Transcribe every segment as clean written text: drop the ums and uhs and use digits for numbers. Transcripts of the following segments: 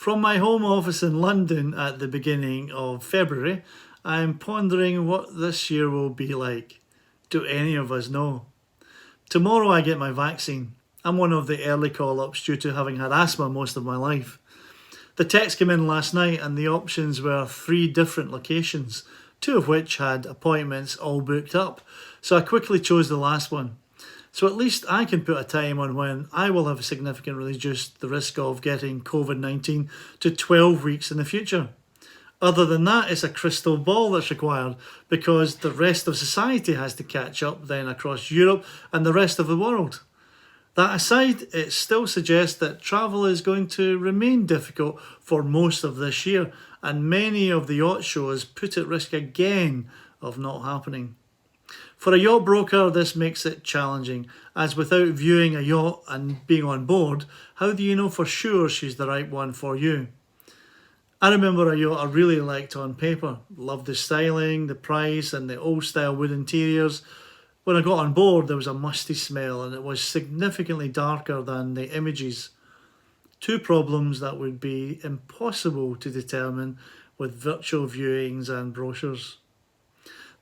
From my home office in London at the beginning of February, I'm pondering what this year will be like. Do any of us know? Tomorrow I get my vaccine. I'm one of the early call-ups due to having had asthma most of my life. The text came in last night and the options were 3 different locations, 2 of which had appointments all booked up, so I quickly chose the last one. So at least I can put a time on when I will have significantly reduced the risk of getting COVID-19 to 12 weeks in the future. Other than that, it's a crystal ball that's required because the rest of society has to catch up then across Europe and the rest of the world. That aside, it still suggests that travel is going to remain difficult for most of this year, and many of the yacht shows put at risk again of not happening. For a yacht broker, this makes it challenging, as without viewing a yacht and being on board, how do you know for sure she's the right one for you? I remember a yacht I really liked on paper. Loved the styling, the price and the old style wood interiors. When I got on board there was a musty smell and it was significantly darker than the images. 2 problems that would be impossible to determine with virtual viewings and brochures.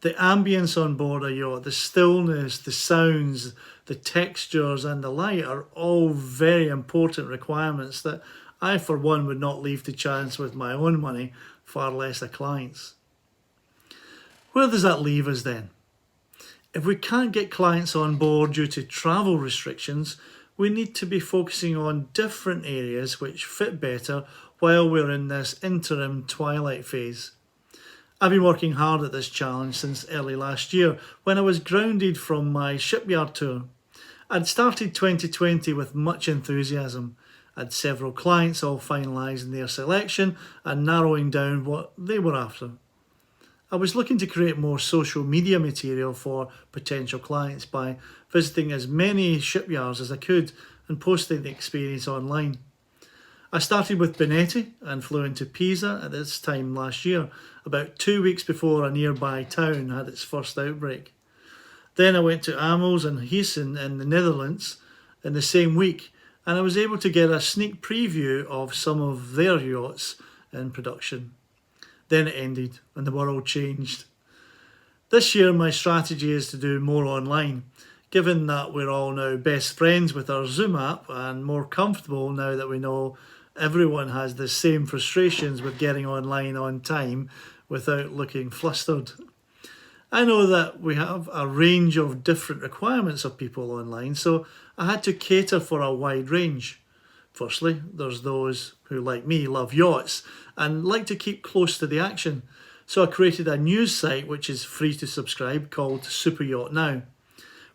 The ambience on board a yacht, the stillness, the sounds, the textures and the light are all very important requirements that I for one would not leave to chance with my own money, far less a client's. Where does that leave us then? If we can't get clients on board due to travel restrictions, we need to be focusing on different areas which fit better while we're in this interim twilight phase. I've been working hard at this challenge since early last year when I was grounded from my shipyard tour. I'd started 2020 with much enthusiasm. I'd several clients all finalising their selection and narrowing down what they were after. I was looking to create more social media material for potential clients by visiting as many shipyards as I could and posting the experience online. I started with Benetti and flew into Pisa at this time last year, about 2 weeks before a nearby town had its first outbreak. Then I went to Amels and Heesen in the Netherlands in the same week, and I was able to get a sneak preview of some of their yachts in production. Then it ended and the world changed. This year my strategy is to do more online, given that we're all now best friends with our Zoom app and more comfortable now that we know everyone has the same frustrations with getting online on time without looking flustered. I know that we have a range of different requirements of people online, so I had to cater for a wide range. Firstly, there's those who, like me, love yachts and like to keep close to the action. So I created a news site which is free to subscribe called Super Yacht Now,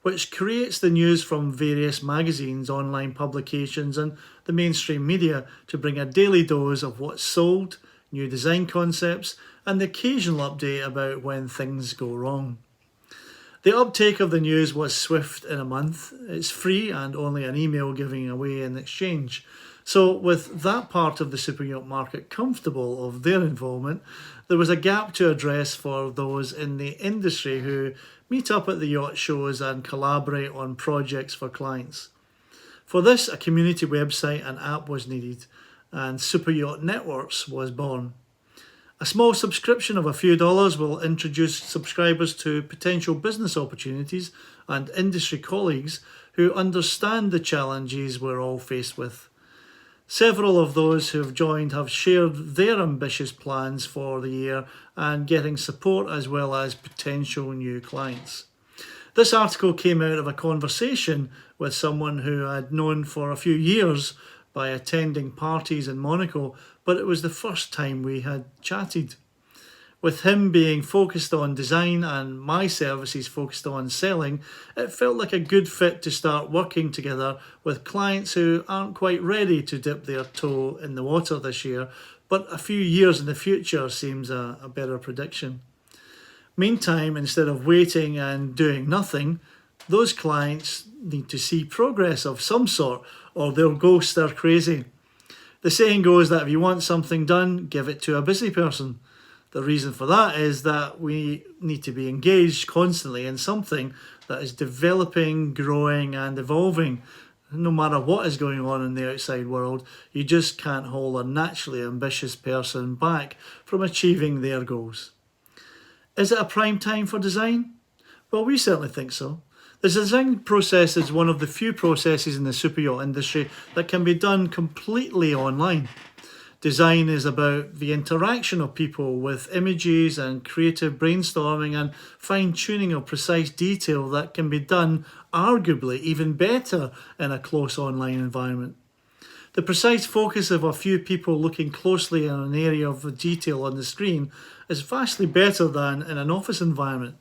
which creates the news from various magazines, online publications and the mainstream media to bring a daily dose of what's sold, new design concepts and the occasional update about when things go wrong. The uptake of the news was swift in a month. It's free and only an email giving away in exchange. So with that part of the super yacht market comfortable of their involvement, there was a gap to address for those in the industry who meet up at the yacht shows and collaborate on projects for clients. For this, a community website and app was needed, and Super Yacht Networks was born. A small subscription of a few dollars will introduce subscribers to potential business opportunities and industry colleagues who understand the challenges we're all faced with. Several of those who have joined have shared their ambitious plans for the year and getting support as well as potential new clients. This article came out of a conversation with someone who I'd known for a few years by attending parties in Monaco, but it was the first time we had chatted. With him being focused on design and my services focused on selling, it felt like a good fit to start working together with clients who aren't quite ready to dip their toe in the water this year, but a few years in the future seems a better prediction. Meantime, instead of waiting and doing nothing, those clients need to see progress of some sort or they'll go stir crazy. The saying goes that if you want something done, give it to a busy person. The reason for that is that we need to be engaged constantly in something that is developing, growing and evolving. No matter what is going on in the outside world, you just can't hold a naturally ambitious person back from achieving their goals. Is it a prime time for design? Well, we certainly think so. The design process is one of the few processes in the superyacht industry that can be done completely online. Design is about the interaction of people with images and creative brainstorming and fine-tuning of precise detail that can be done arguably even better in a close online environment. The precise focus of a few people looking closely at an area of detail on the screen is vastly better than in an office environment.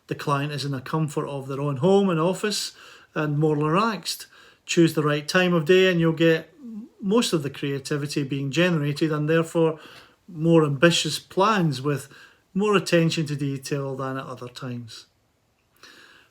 The client is in the comfort of their own home and office and more relaxed. Choose the right time of day and you'll get most of the creativity being generated and therefore more ambitious plans with more attention to detail than at other times.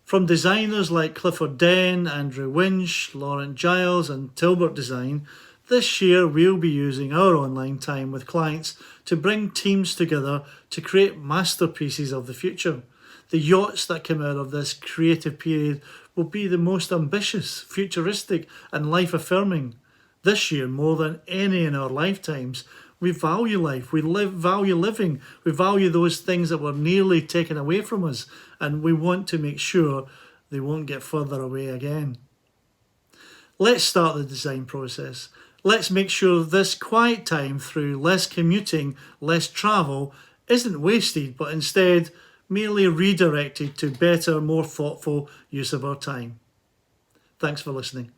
From designers like Clifford Den, Andrew Winch, Laurent Giles and Tilbert Design, this year we'll be using our online time with clients to bring teams together to create masterpieces of the future. The yachts that come out of this creative period will be the most ambitious, futuristic and life-affirming. This year, more than any in our lifetimes, we value life, value living, we value those things that were nearly taken away from us, and we want to make sure they won't get further away again. Let's start the design process. Let's make sure this quiet time through less commuting, less travel, isn't wasted, but instead merely redirected to better, more thoughtful use of our time. Thanks for listening.